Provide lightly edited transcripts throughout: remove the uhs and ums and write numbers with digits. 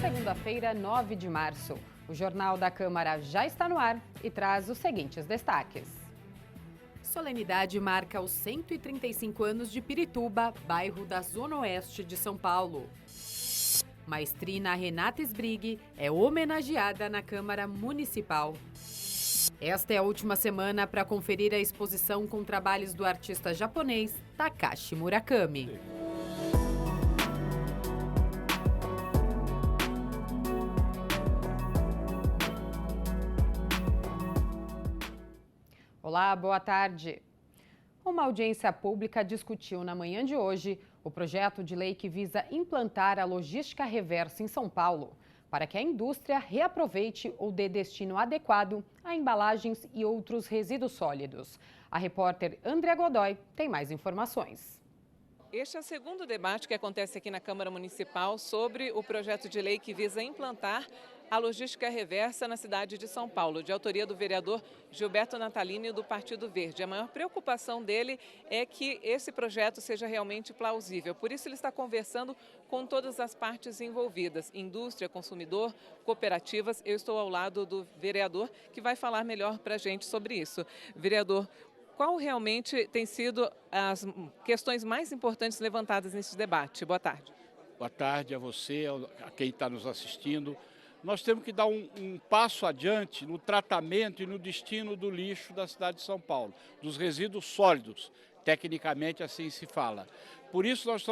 segunda-feira, 9 de março. O Jornal da Câmara já está no ar e traz os seguintes destaques. Solenidade marca os 135 anos de Pirituba, bairro da Zona Oeste de São Paulo. Maestrina Renata Sbrighi é homenageada na Câmara Municipal. Esta é a última semana para conferir a exposição com trabalhos do artista japonês Takashi Murakami. Olá, boa tarde. Uma audiência pública discutiu na manhã de hoje o projeto de lei que visa implantar a logística reversa em São Paulo, para que a indústria reaproveite ou dê destino adequado a embalagens e outros resíduos sólidos. A repórter Andrea Godoy tem mais informações. Este é o segundo debate que acontece aqui na Câmara Municipal sobre o projeto de lei que visa implantar a logística reversa na cidade de São Paulo, de autoria do vereador Gilberto Natalini, do Partido Verde. A maior preocupação dele é que esse projeto seja realmente plausível. Por isso ele está conversando com todas as partes envolvidas, indústria, consumidor, cooperativas. Eu estou ao lado do vereador que vai falar melhor para a gente sobre isso. Vereador, qual realmente tem sido as questões mais importantes levantadas nesse debate? Boa tarde. Boa tarde a você, a quem está nos assistindo. Nós temos que dar um passo adiante no tratamento e no destino do lixo da cidade de São Paulo, dos resíduos sólidos, tecnicamente assim se fala. Por isso nós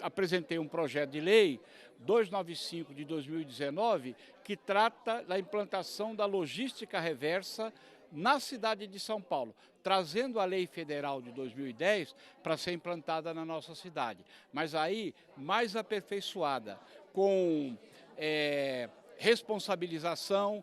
apresentei um projeto de lei 295 de 2019 que trata da implantação da logística reversa na cidade de São Paulo, trazendo a lei federal de 2010 para ser implantada na nossa cidade. Mas aí, mais aperfeiçoada, com responsabilização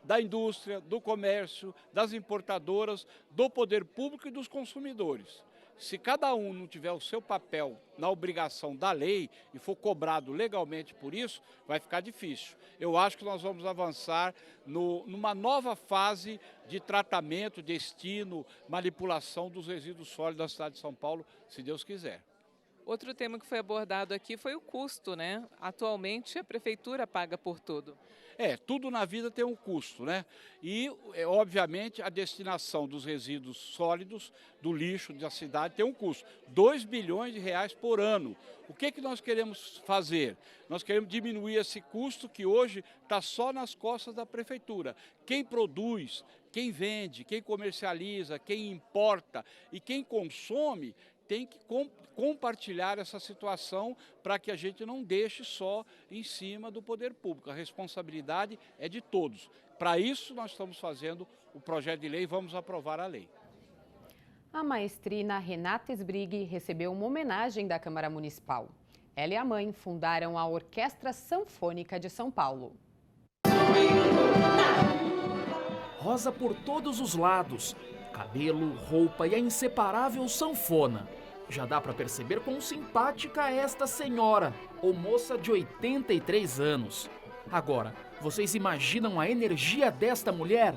da indústria, do comércio, das importadoras, do poder público e dos consumidores. Se cada um não tiver o seu papel na obrigação da lei e for cobrado legalmente por isso, vai ficar difícil. Eu acho que nós vamos avançar numa nova fase de tratamento, destino, manipulação dos resíduos sólidos da cidade de São Paulo, se Deus quiser. Outro tema que foi abordado aqui foi o custo, né? Atualmente a prefeitura paga por tudo. Tudo na vida tem um custo, né? E, obviamente, a destinação dos resíduos sólidos, do lixo da cidade, tem um custo. 2 bilhões de reais por ano. O que nós queremos fazer? Nós queremos diminuir esse custo que hoje está só nas costas da prefeitura. Quem produz, quem vende, quem comercializa, quem importa e quem consome tem que compartilhar essa situação para que a gente não deixe só em cima do poder público. A responsabilidade é de todos. Para isso nós estamos fazendo o projeto de lei e vamos aprovar a lei. A maestrina Renata Sbrighi recebeu uma homenagem da Câmara Municipal. Ela e a mãe fundaram a Orquestra Sanfônica de São Paulo. Rosa por todos os lados, cabelo, roupa e a inseparável sanfona. Já dá para perceber quão simpática é esta senhora, ou moça de 83 anos. Agora, vocês imaginam a energia desta mulher?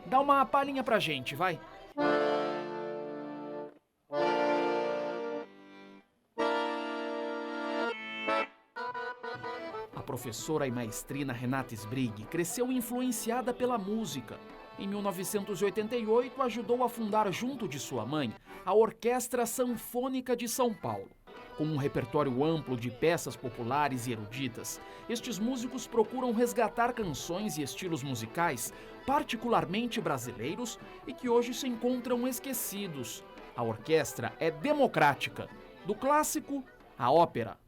Dá uma palhinha pra gente, vai. A professora e maestrina Renata Sbrighi cresceu influenciada pela música. Em 1988, ajudou a fundar, junto de sua mãe, a Orquestra Sanfônica de São Paulo. Com um repertório amplo de peças populares e eruditas, estes músicos procuram resgatar canções e estilos musicais particularmente brasileiros e que hoje se encontram esquecidos. A orquestra é democrática, do clássico à ópera.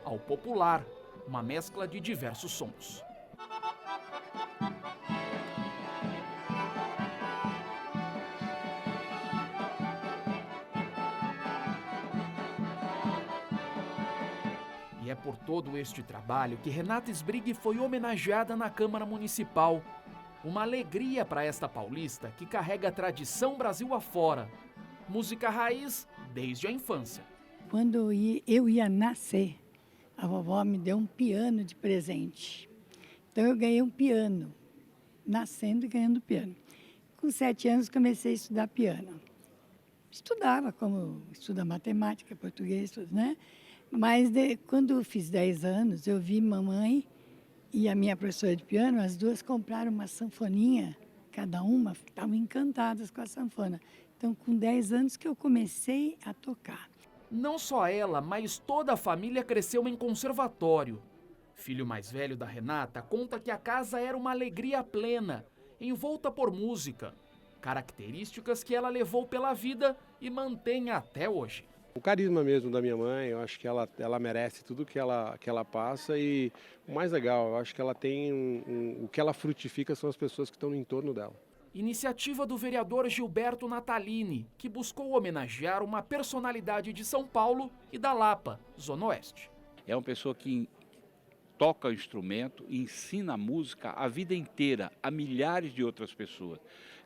Ao popular, uma mescla de diversos sons. E é por todo este trabalho que Renata Sbrighi foi homenageada na Câmara Municipal. Uma alegria para esta paulista que carrega a tradição Brasil afora. Música raiz desde a infância. Quando eu ia nascer, a vovó me deu um piano de presente. Então eu ganhei um piano, nascendo e ganhando piano. Com 7 anos comecei a estudar piano. Estudava como estuda matemática, português, tudo, né? Mas quando eu fiz 10 anos, eu vi mamãe e a minha professora de piano, as duas compraram uma sanfoninha, cada uma, estavam encantadas com a sanfona. Então, com 10 anos que eu comecei a tocar. Não só ela, mas toda a família cresceu em conservatório. Filho mais velho da Renata conta que a casa era uma alegria plena, envolta por música. Características que ela levou pela vida e mantém até hoje. O carisma mesmo da minha mãe, eu acho que ela merece tudo que ela passa e o mais legal, eu acho que ela tem o que ela frutifica são as pessoas que estão no entorno dela. Iniciativa do vereador Gilberto Natalini, que buscou homenagear uma personalidade de São Paulo e da Lapa, Zona Oeste. É uma pessoa que toca o instrumento e ensina a música a vida inteira a milhares de outras pessoas.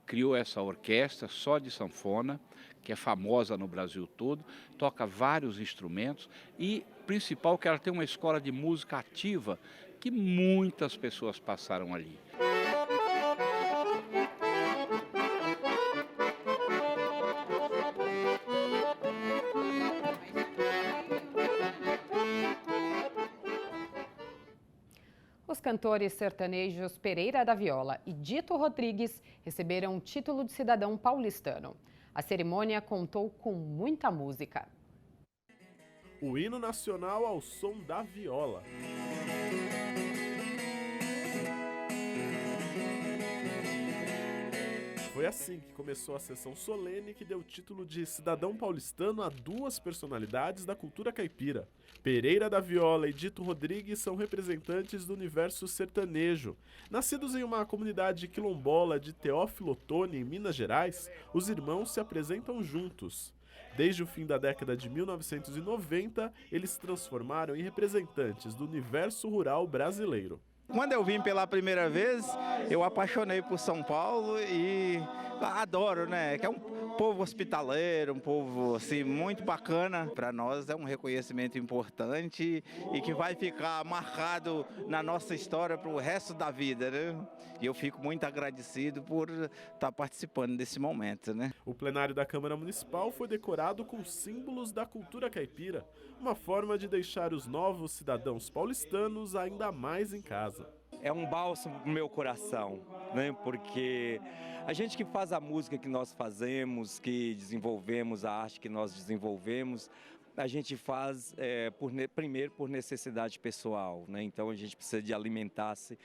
Criou essa orquestra só de sanfona, que é famosa no Brasil todo, toca vários instrumentos e, principal, que ela tem uma escola de música ativa que muitas pessoas passaram ali. Os cantores sertanejos Pereira da Viola e Dito Rodrigues receberam o título de cidadão paulistano. A cerimônia contou com muita música. O hino nacional ao som da viola. Foi assim que começou a sessão solene que deu o título de cidadão paulistano a duas personalidades da cultura caipira. Pereira da Viola e Dito Rodrigues são representantes do universo sertanejo. Nascidos em uma comunidade quilombola de Teófilo Otoni, em Minas Gerais, os irmãos se apresentam juntos. Desde o fim da década de 1990, eles se transformaram em representantes do universo rural brasileiro. Quando eu vim pela primeira vez, eu apaixonei por São Paulo e adoro, né? Que é um povo hospitaleiro, um povo assim, muito bacana. Para nós é um reconhecimento importante e que vai ficar marcado na nossa história para o resto da vida, né? E eu fico muito agradecido por estar participando desse momento, né? O plenário da Câmara Municipal foi decorado com símbolos da cultura caipira, uma forma de deixar os novos cidadãos paulistanos ainda mais em casa. É um bálsamo pro meu coração, né? Porque a gente que faz a música que nós fazemos, que desenvolvemos a arte que nós desenvolvemos, a gente faz primeiro por necessidade pessoal, né? Então a gente precisa de alimentar-se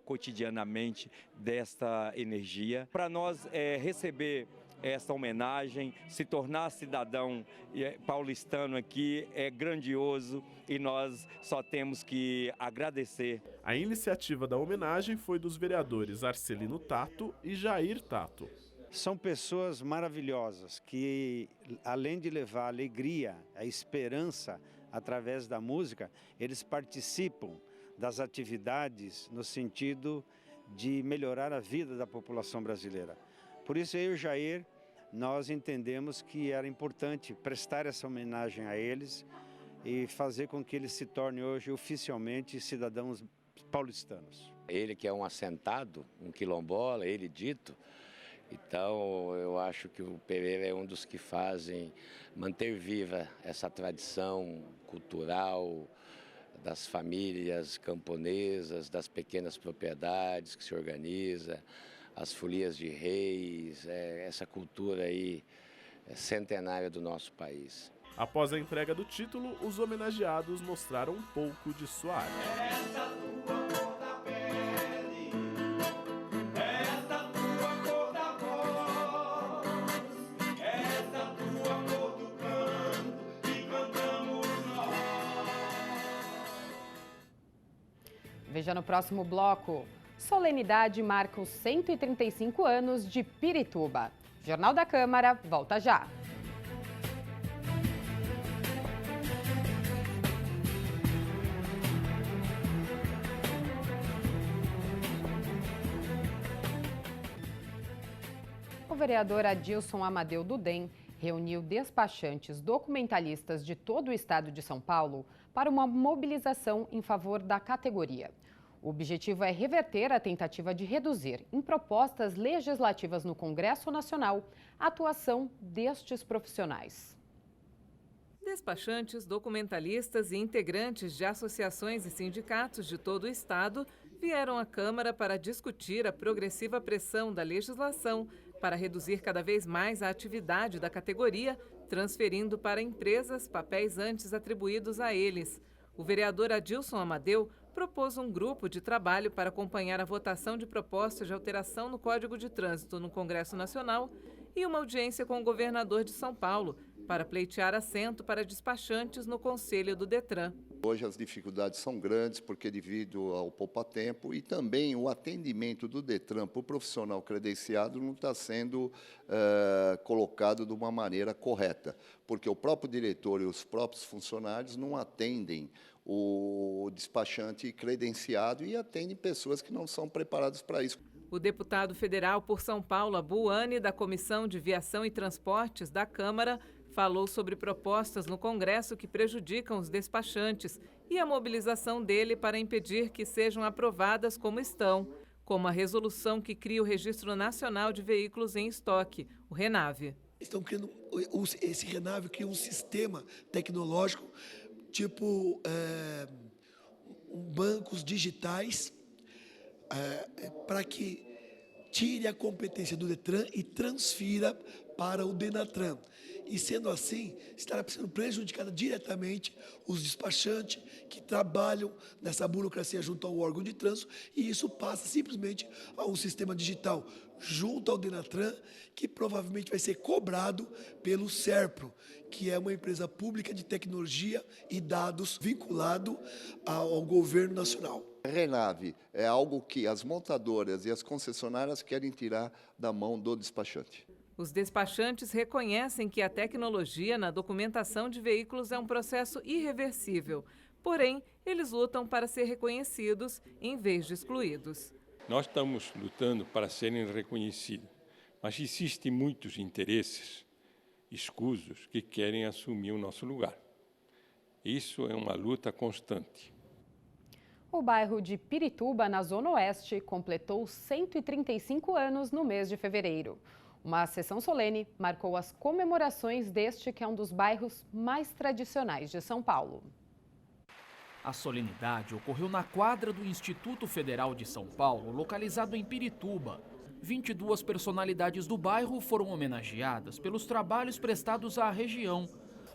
cotidianamente desta energia. Para nós receber essa homenagem, se tornar cidadão paulistano aqui é grandioso e nós só temos que agradecer. A iniciativa da homenagem foi dos vereadores Arcelino Tato e Jair Tato. São pessoas maravilhosas que, além de levar a alegria, a esperança através da música, eles participam das atividades no sentido de melhorar a vida da população brasileira. Por isso, eu e o Jair, nós entendemos que era importante prestar essa homenagem a eles e fazer com que eles se tornem hoje oficialmente cidadãos paulistanos. Ele que é um assentado, um quilombola, ele Dito, então eu acho que o Pereira é um dos que fazem manter viva essa tradição cultural das famílias camponesas, das pequenas propriedades que se organiza, as folias de reis, essa cultura aí centenária do nosso país. Após a entrega do título, os homenageados mostraram um pouco de sua arte. Veja no próximo bloco. Solenidade marca os 135 anos de Pirituba. Jornal da Câmara volta já. O vereador Adilson Amadeu do DEM reuniu despachantes documentalistas de todo o estado de São Paulo para uma mobilização em favor da categoria. O objetivo é reverter a tentativa de reduzir, em propostas legislativas no Congresso Nacional, a atuação destes profissionais. Despachantes, documentalistas e integrantes de associações e sindicatos de todo o estado vieram à Câmara para discutir a progressiva pressão da legislação para reduzir cada vez mais a atividade da categoria, transferindo para empresas papéis antes atribuídos a eles. O vereador Adilson Amadeu propôs um grupo de trabalho para acompanhar a votação de propostas de alteração no Código de Trânsito no Congresso Nacional e uma audiência com o governador de São Paulo para pleitear assento para despachantes no Conselho do Detran. Hoje as dificuldades são grandes porque devido ao poupa-tempo e também o atendimento do Detran para o profissional credenciado não está sendo colocado de uma maneira correta, porque o próprio diretor e os próprios funcionários não atendem o despachante credenciado e atendem pessoas que não são preparadas para isso. O deputado federal por São Paulo, Abu Ani, da Comissão de Viação e Transportes da Câmara, falou sobre propostas no Congresso que prejudicam os despachantes e a mobilização dele para impedir que sejam aprovadas como estão, como a resolução que cria o Registro Nacional de Veículos em Estoque, o RENAVE. Estão criando, esse RENAVE cria um sistema tecnológico, tipo bancos digitais, para que tire a competência do Detran e transfira para o Denatran. E sendo assim, estará sendo prejudicada diretamente os despachantes que trabalham nessa burocracia junto ao órgão de trânsito, e isso passa simplesmente a um sistema digital junto ao Denatran, que provavelmente vai ser cobrado pelo SERPRO, que é uma empresa pública de tecnologia e dados vinculado ao governo nacional. RENAVE é algo que as montadoras e as concessionárias querem tirar da mão do despachante. Os despachantes reconhecem que a tecnologia na documentação de veículos é um processo irreversível. Porém, eles lutam para ser reconhecidos em vez de excluídos. Nós estamos lutando para serem reconhecidos, mas existem muitos interesses escusos que querem assumir o nosso lugar. Isso é uma luta constante. O bairro de Pirituba, na Zona Oeste, completou 135 anos no mês de fevereiro. Uma sessão solene marcou as comemorações deste que é um dos bairros mais tradicionais de São Paulo. A solenidade ocorreu na quadra do Instituto Federal de São Paulo, localizado em Pirituba. 22 personalidades do bairro foram homenageadas pelos trabalhos prestados à região.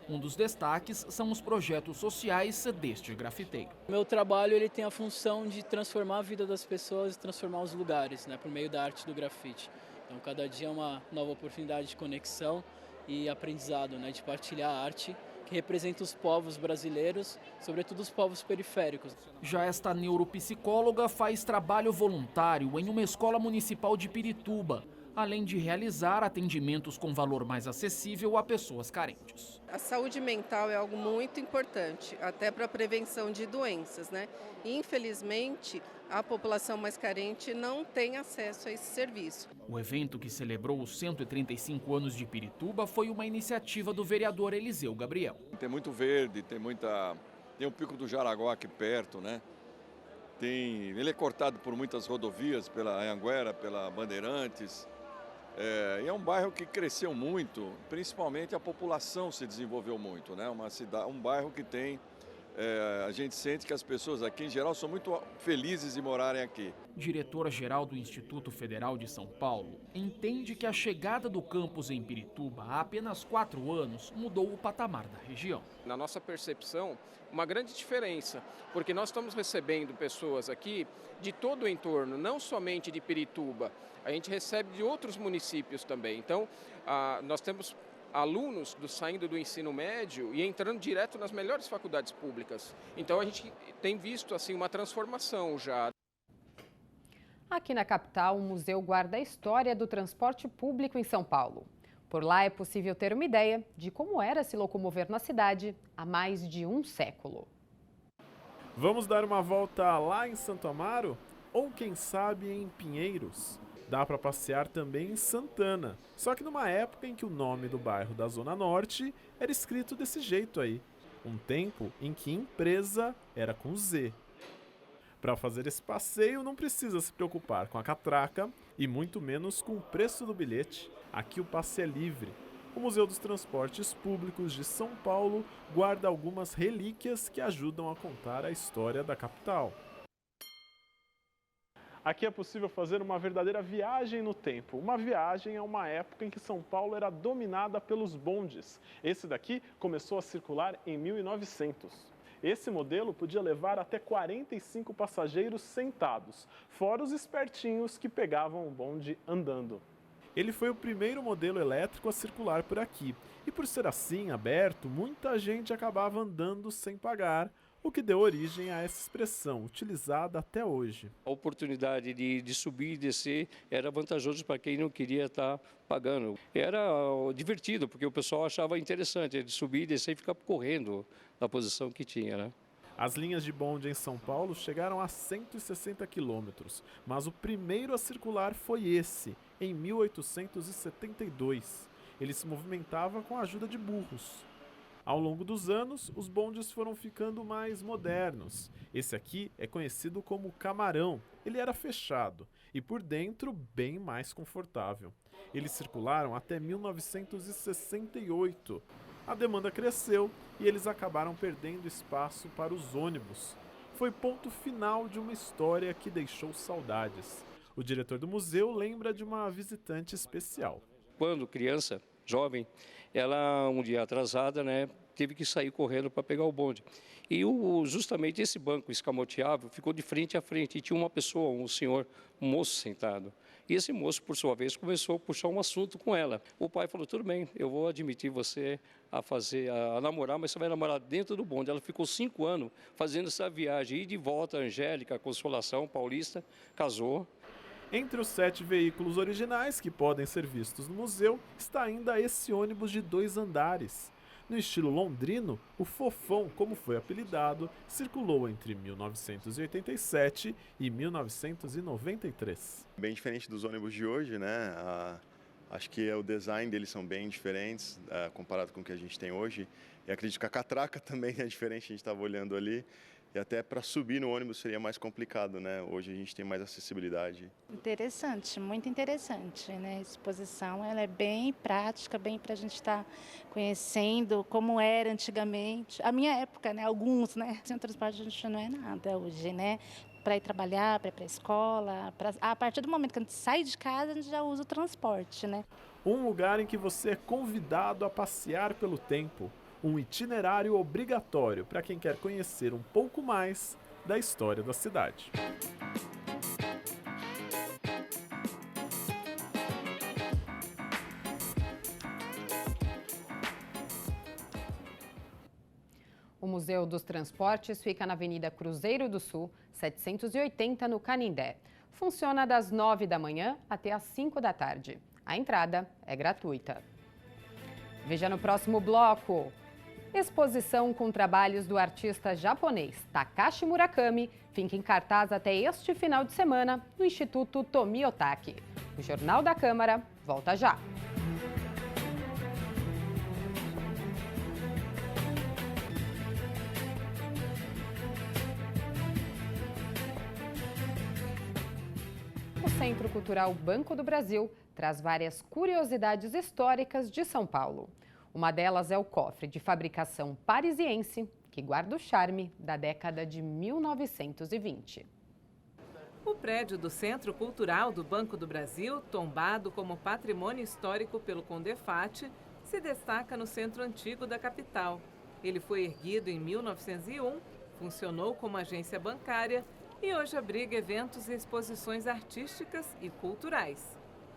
Um dos destaques são os projetos sociais deste grafiteiro. Meu trabalho ele tem a função de transformar a vida das pessoas e transformar os lugares, por meio da arte do grafite. Então, cada dia é uma nova oportunidade de conexão e aprendizado, de partilhar a arte que representa os povos brasileiros, sobretudo os povos periféricos. Já esta neuropsicóloga faz trabalho voluntário em uma escola municipal de Pirituba, além de realizar atendimentos com valor mais acessível a pessoas carentes. A saúde mental é algo muito importante, até para a prevenção de doenças, E, infelizmente, a população mais carente não tem acesso a esse serviço. O evento, que celebrou os 135 anos de Pirituba, foi uma iniciativa do vereador Eliseu Gabriel. Tem muito verde, tem o Pico do Jaraguá aqui perto, Ele é cortado por muitas rodovias, pela Anhanguera, pela Bandeirantes. E é um bairro que cresceu muito, principalmente a população se desenvolveu muito, um bairro que tem, a gente sente que as pessoas aqui em geral são muito felizes de morarem aqui. Diretora-geral do Instituto Federal de São Paulo entende que a chegada do campus em Pirituba há apenas 4 anos mudou o patamar da região. Na nossa percepção, uma grande diferença, porque nós estamos recebendo pessoas aqui de todo o entorno, não somente de Pirituba, a gente recebe de outros municípios também. Então, nós temos alunos saindo do ensino médio e entrando direto nas melhores faculdades públicas. Então, a gente tem visto uma transformação já. Aqui na capital, o museu guarda a história do transporte público em São Paulo. Por lá é possível ter uma ideia de como era se locomover na cidade há mais de um século. Vamos dar uma volta lá em Santo Amaro? Ou quem sabe em Pinheiros? Dá para passear também em Santana, só que numa época em que o nome do bairro da Zona Norte era escrito desse jeito aí. Um tempo em que empresa era com Z. Para fazer esse passeio não precisa se preocupar com a catraca e muito menos com o preço do bilhete. Aqui o passe é livre. O Museu dos Transportes Públicos de São Paulo guarda algumas relíquias que ajudam a contar a história da capital. Aqui é possível fazer uma verdadeira viagem no tempo. Uma viagem a uma época em que São Paulo era dominada pelos bondes. Esse daqui começou a circular em 1900. Esse modelo podia levar até 45 passageiros sentados, fora os espertinhos que pegavam o bonde andando. Ele foi o primeiro modelo elétrico a circular por aqui. E por ser assim, aberto, muita gente acabava andando sem pagar, o que deu origem a essa expressão, utilizada até hoje. A oportunidade de subir e descer era vantajoso para quem não queria estar pagando. Era divertido, porque o pessoal achava interessante de subir e descer e ficar correndo na posição que tinha, né? As linhas de bonde em São Paulo chegaram a 160 quilômetros, mas o primeiro a circular foi esse, em 1872. Ele se movimentava com a ajuda de burros. Ao longo dos anos, os bondes foram ficando mais modernos. Esse aqui é conhecido como camarão. Ele era fechado e por dentro bem mais confortável. Eles circularam até 1968. A demanda cresceu e eles acabaram perdendo espaço para os ônibus. Foi ponto final de uma história que deixou saudades. O diretor do museu lembra de uma visitante especial. Quando criança, jovem, ela um dia atrasada, né, teve que sair correndo para pegar o bonde. E justamente esse banco escamoteável ficou de frente a frente e tinha uma pessoa, um senhor, um moço sentado. E esse moço, por sua vez, começou a puxar um assunto com ela. O pai falou, tudo bem, eu vou admitir você a namorar, mas você vai namorar dentro do bonde. Ela ficou 5 anos fazendo essa viagem, e de volta, Angélica, Consolação, Paulista, casou. Entre os 7 veículos originais que podem ser vistos no museu, está ainda esse ônibus de 2 andares. No estilo londrino, o Fofão, como foi apelidado, circulou entre 1987 e 1993. Bem diferente dos ônibus de hoje, né? Acho que o design deles são bem diferentes comparado com o que a gente tem hoje. E acredito que a catraca também é diferente, a gente estava olhando ali. E até para subir no ônibus seria mais complicado, né? Hoje a gente tem mais acessibilidade. Interessante, muito interessante, né? A exposição ela é bem prática, bem para a gente estar conhecendo como era antigamente. A minha época, né? Alguns, né? Sem transporte a gente não é nada hoje, né? Para ir trabalhar, para ir para a escola. A partir do momento que a gente sai de casa, a gente já usa o transporte, né? Um lugar em que você é convidado a passear pelo tempo. Um itinerário obrigatório para quem quer conhecer um pouco mais da história da cidade. O Museu dos Transportes fica na Avenida Cruzeiro do Sul, 780, no Canindé. Funciona das 9 da manhã até às 5 da tarde. A entrada é gratuita. Veja no próximo bloco. Exposição com trabalhos do artista japonês Takashi Murakami fica em cartaz até este final de semana no Instituto Tomi Otaki. O Jornal da Câmara volta já. O Centro Cultural Banco do Brasil traz várias curiosidades históricas de São Paulo. Uma delas é o cofre de fabricação parisiense, que guarda o charme da década de 1920. O prédio do Centro Cultural do Banco do Brasil, tombado como patrimônio histórico pelo Condefat, se destaca no centro antigo da capital. Ele foi erguido em 1901, funcionou como agência bancária e hoje abriga eventos e exposições artísticas e culturais.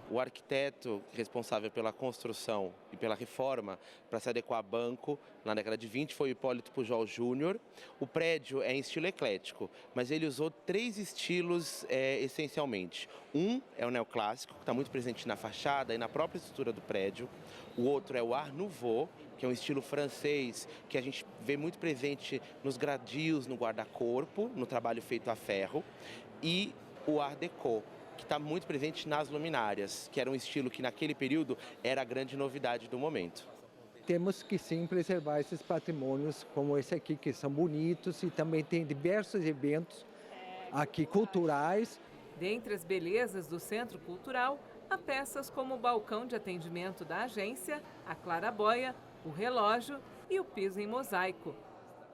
O arquiteto responsável pela construção e pela reforma para se adequar a banco na década de 20 foi o Hipólito Pujol Júnior. O prédio é em estilo eclético, mas ele usou 3 estilos essencialmente. Um é o neoclássico, que está muito presente na fachada e na própria estrutura do prédio. O outro é o Art Nouveau, que é um estilo francês que a gente vê muito presente nos gradios, no guarda-corpo, no trabalho feito a ferro. E o Art Deco, que está muito presente nas luminárias, que era um estilo que naquele período era a grande novidade do momento. Temos que sim preservar esses patrimônios como esse aqui, que são bonitos e também tem diversos eventos aqui culturais. Dentre as belezas do Centro Cultural, há peças como o balcão de atendimento da agência, a claraboia, o relógio e o piso em mosaico.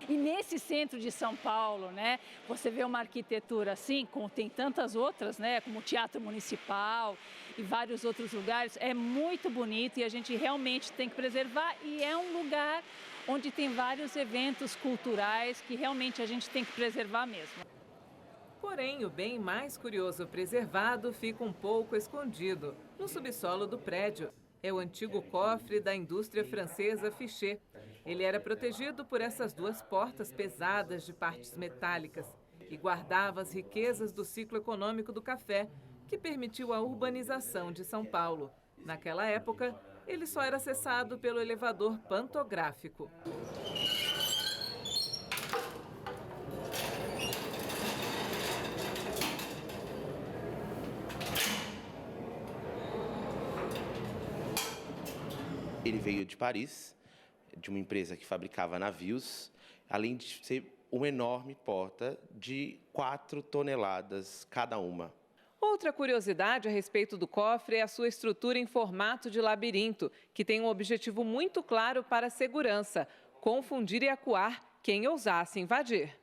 E nesse centro de São Paulo, né, você vê uma arquitetura assim, como tem tantas outras, né, como o Teatro Municipal e vários outros lugares, é muito bonito e a gente realmente tem que preservar, e é um lugar onde tem vários eventos culturais que realmente a gente tem que preservar mesmo. Porém, o bem mais curioso preservado fica um pouco escondido, no subsolo do prédio. É o antigo cofre da indústria francesa Fichet. Ele era protegido por essas duas portas pesadas de partes metálicas e guardava as riquezas do ciclo econômico do café, que permitiu a urbanização de São Paulo. Naquela época, ele só era acessado pelo elevador pantográfico. Ele veio de Paris, de uma empresa que fabricava navios, além de ser uma enorme porta de 4 toneladas cada uma. Outra curiosidade a respeito do cofre é a sua estrutura em formato de labirinto, que tem um objetivo muito claro para a segurança: confundir e acuar quem ousasse invadir.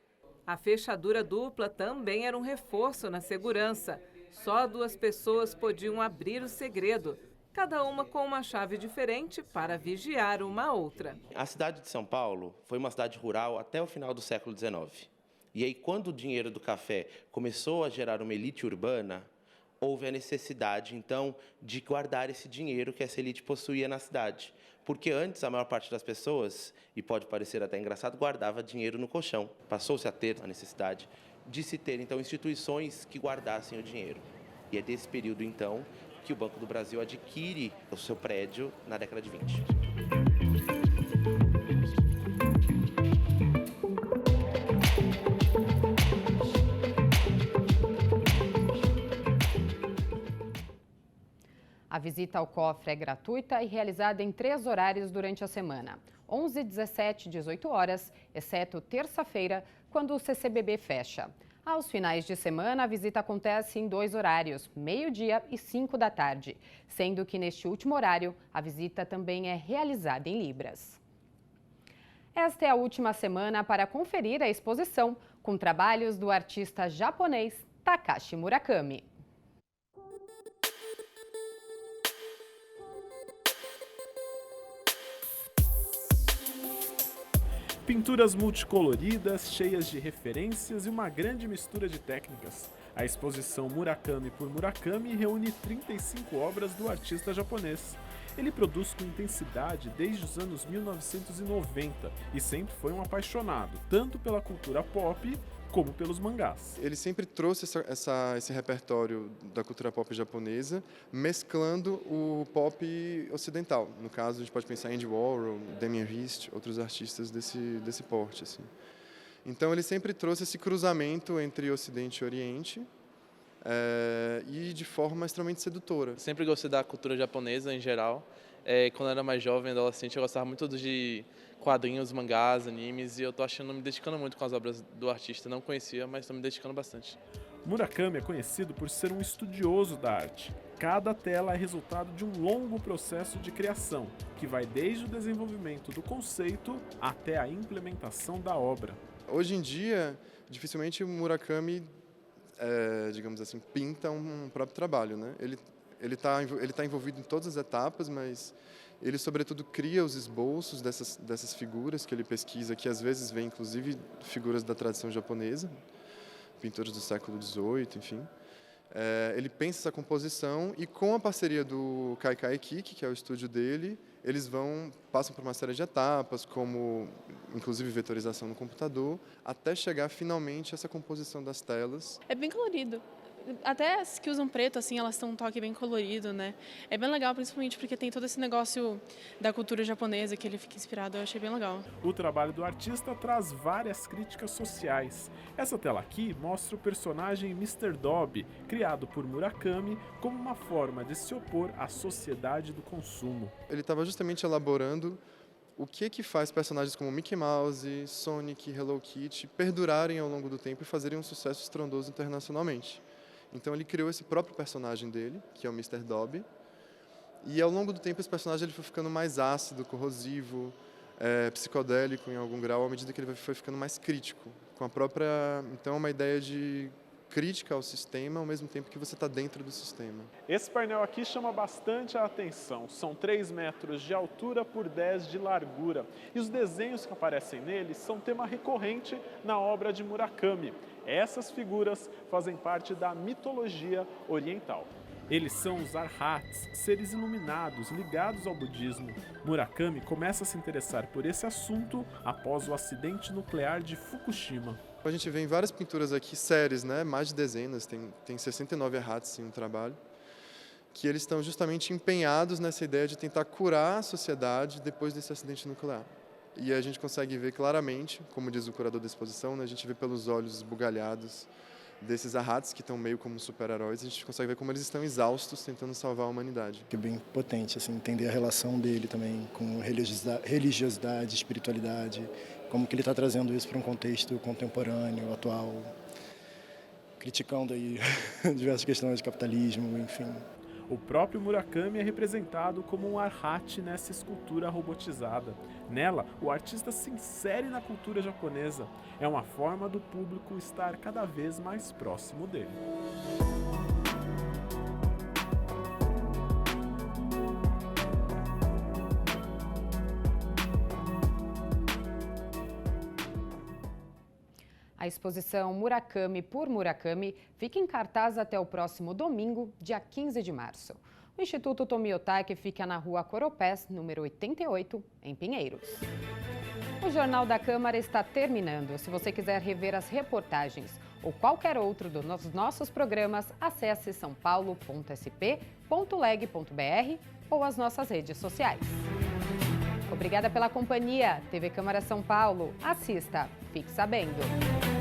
A fechadura dupla também era um reforço na segurança. Só 2 pessoas podiam abrir o segredo, cada uma com uma chave diferente para vigiar uma outra. A cidade de São Paulo foi uma cidade rural até o final do século XIX. E aí, quando o dinheiro do café começou a gerar uma elite urbana, houve a necessidade, então, de guardar esse dinheiro que essa elite possuía na cidade. Porque antes, a maior parte das pessoas, e pode parecer até engraçado, guardava dinheiro no colchão. Passou-se a ter a necessidade de se ter, então, instituições que guardassem o dinheiro. E é desse período, então, que o Banco do Brasil adquire o seu prédio na década de 20. A visita ao cofre é gratuita e realizada em 3 horários durante a semana: 11, 17 e 18 horas, exceto terça-feira, quando o CCBB fecha. Aos finais de semana, a visita acontece em 2 horários, meio-dia e 5 da tarde, sendo que neste último horário, a visita também é realizada em libras. Esta é a última semana para conferir a exposição, com trabalhos do artista japonês Takashi Murakami. Pinturas multicoloridas, cheias de referências e uma grande mistura de técnicas. A exposição Murakami por Murakami reúne 35 obras do artista japonês. Ele produz com intensidade desde os anos 1990 e sempre foi um apaixonado, tanto pela cultura pop como pelos mangás. Ele sempre trouxe esse repertório da cultura pop japonesa, mesclando o pop ocidental. No caso, a gente pode pensar em Andy Warhol, Damien Hirst, outros artistas desse porte. Assim. Então, ele sempre trouxe esse cruzamento entre Ocidente e Oriente, e de forma extremamente sedutora. Sempre gostei da cultura japonesa em geral. Quando eu era mais jovem, adolescente, eu gostava muito de quadrinhos, mangás, animes, e eu tô me dedicando muito com as obras do artista. Não conhecia, mas estou me dedicando bastante. Murakami é conhecido por ser um estudioso da arte. Cada tela é resultado de um longo processo de criação, que vai desde o desenvolvimento do conceito até a implementação da obra. Hoje em dia, dificilmente o Murakami, digamos assim, pinta um próprio trabalho, né? Ele tá envolvido em todas as etapas, mas ele, sobretudo, cria os esboços dessas figuras que ele pesquisa, que às vezes vêm, inclusive, figuras da tradição japonesa, pintores do século XVIII, enfim. Ele pensa essa composição e, com a parceria do Kaikai Kiki, que é o estúdio dele, eles passam por uma série de etapas, como, inclusive, vetorização no computador, até chegar, finalmente, a essa composição das telas. É bem colorido. Até as que usam preto, assim, elas têm um toque bem colorido, né? É bem legal, principalmente porque tem todo esse negócio da cultura japonesa que ele fica inspirado, eu achei bem legal. O trabalho do artista traz várias críticas sociais. Essa tela aqui mostra o personagem Mr. Dobby, criado por Murakami como uma forma de se opor à sociedade do consumo. Ele estava justamente elaborando o que faz personagens como Mickey Mouse, Sonic, Hello Kitty perdurarem ao longo do tempo e fazerem um sucesso estrondoso internacionalmente. Então ele criou esse próprio personagem dele, que é o Mr. Dobby, e ao longo do tempo esse personagem ele foi ficando mais ácido, corrosivo, psicodélico em algum grau, à medida que ele foi ficando mais crítico, com a própria, então, uma ideia de crítica ao sistema, ao mesmo tempo que você está dentro do sistema. Esse painel aqui chama bastante a atenção. São 3 metros de altura por 10 de largura. E os desenhos que aparecem nele são tema recorrente na obra de Murakami. Essas figuras fazem parte da mitologia oriental. Eles são os arhats, seres iluminados ligados ao budismo. Murakami começa a se interessar por esse assunto após o acidente nuclear de Fukushima. A gente vê em várias pinturas aqui, séries, né? Mais de dezenas, tem 69 arhats em um trabalho, que eles estão justamente empenhados nessa ideia de tentar curar a sociedade depois desse acidente nuclear. E a gente consegue ver claramente, como diz o curador da exposição, né? A gente vê pelos olhos esbugalhados desses arhats, que estão meio como super-heróis, a gente consegue ver como eles estão exaustos tentando salvar a humanidade. É bem potente, assim, entender a relação dele também com religiosidade, espiritualidade, como que ele está trazendo isso para um contexto contemporâneo, atual, criticando aí diversas questões de capitalismo, enfim. O próprio Murakami é representado como um arhat nessa escultura robotizada. Nela, o artista se insere na cultura japonesa. É uma forma do público estar cada vez mais próximo dele. A exposição Murakami por Murakami fica em cartaz até o próximo domingo, dia 15 de março. O Instituto Tomiotaki fica na Rua Coropés, número 88, em Pinheiros. O Jornal da Câmara está terminando. Se você quiser rever as reportagens ou qualquer outro dos nossos programas, acesse saopaulo.sp.leg.br ou as nossas redes sociais. Obrigada pela companhia. TV Câmara São Paulo. Assista. Fique sabendo.